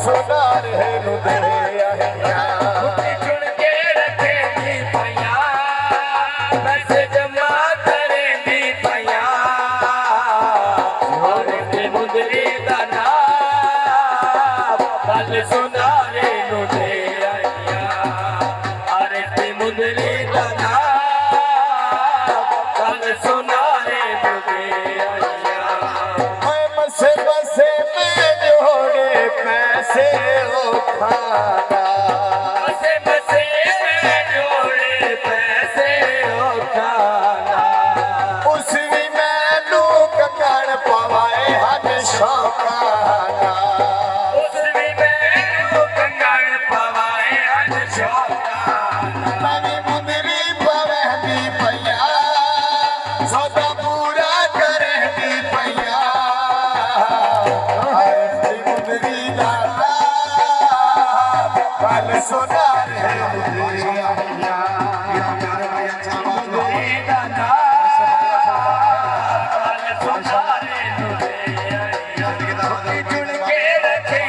सुनार है नुदे चुन के रखे दी पैया बस जमा करे दी पैया और मुदरी दाना कल सुनारे नुदे अरे मुदरी दाना कल सुनारे नुदे बसे बसे में जोड़े पैसे हो खाना बसे बसे में जोड़े पैसे हो खाना उस भी मैनू ककड़ पवाए हद शौकाना उस भी मैनू ककड़ पवाए हद शौकाना नवी मुंदरी पवे दी पैया सौदा पूरा करे दी पैया सोनार है चुन के रखे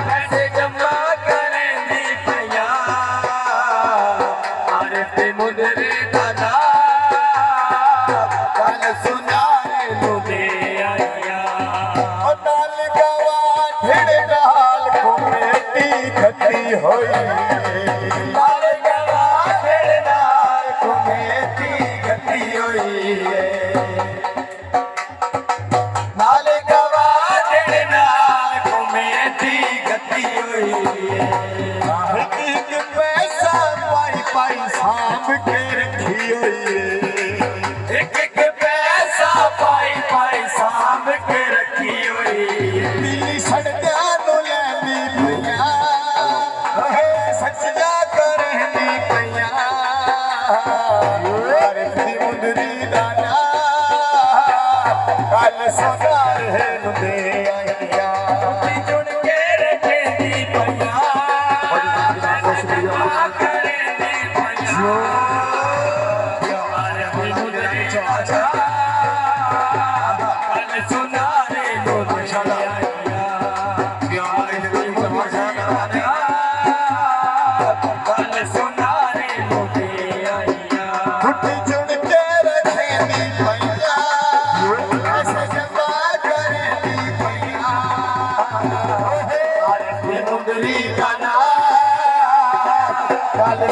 पैसे जमा करें दी पैया अरे मुदरे दादा कल सुनारे नुदे आया नाल गवा ढिड़ डाल कमेटी खती होई नाल गवा ढिड़ डाल कमेटी खती होई नाल गवा ढिड़ डाल कमेटी खती होई एक पैसा पाई पाई सांभ के रखी होई एक पैसा पाई पाई सांभ के रखी होई दिल्ली सड़का नु लैंदी पैया सच्चिया करहंदी पैया अरे मुंदरी दाना कल सोनार है नुदे आया चुन के रखे दी पैया करे दी पैया अरे मुंदरी चाचा कल सुनारे नुदे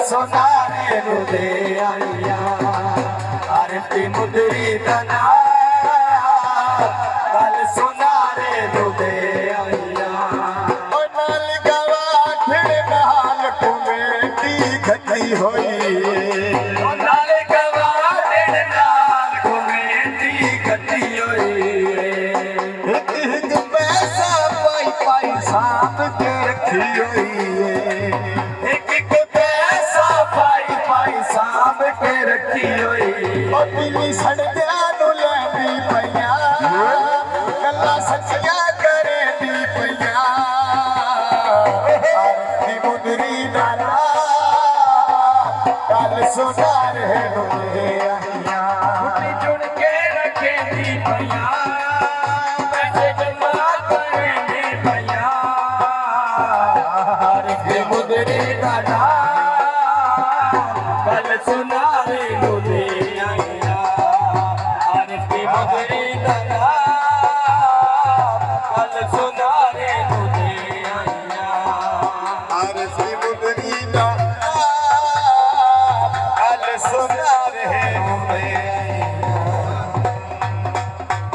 सोनारे नुदे आया अरे मुदरी दाना कल सोनारे नुदे आया नाल गवा ढिड़ डाल कमेटी खती होई नाल गवा ढिड़ डाल कमेटी खती होई एक पैसा पाई पाई सांभ के रखी होई रखी होई दिल्ली सड़का नु लैंदी पैया गल्ला सच्चिया करे दी पैया अरे मुंदरी दाना कल सोनार है नुदे